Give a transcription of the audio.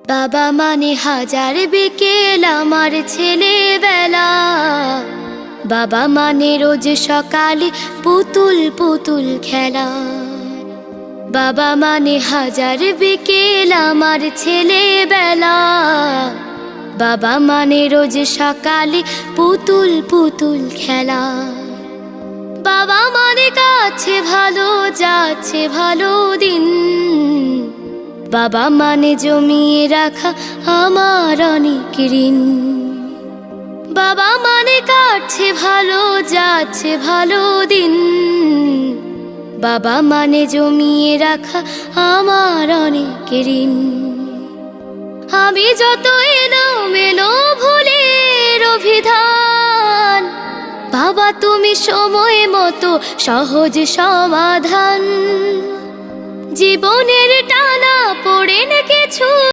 বাবা মানে হাজার বিকেল আমার ছেলেবেলা। বাবা মানে রোজ সকালে পুতুল পুতুল খেলা। বাবা মানে হাজার বিকেল আমার ছেলেবেলা। বাবা মানে রোজ সকালে পুতুল পুতুল খেলা। বাবা মানে কাছে ভালো যাচ্ছে ভালো দিন। বাবা মানে জমিয়ে রাখা আমার অনেক ঋণ। বাবা মানে কাটছে ভালো যাচ্ছে ভালো দিন। বাবা মানে জমিয়ে রাখা আমার অনেক ঋণ। আমি যত এলোমেলো ভুলের অভিধান, বাবা তুমি সময় মতো সহজ সমাধান। জীবনের টানা পড়ে না কিছু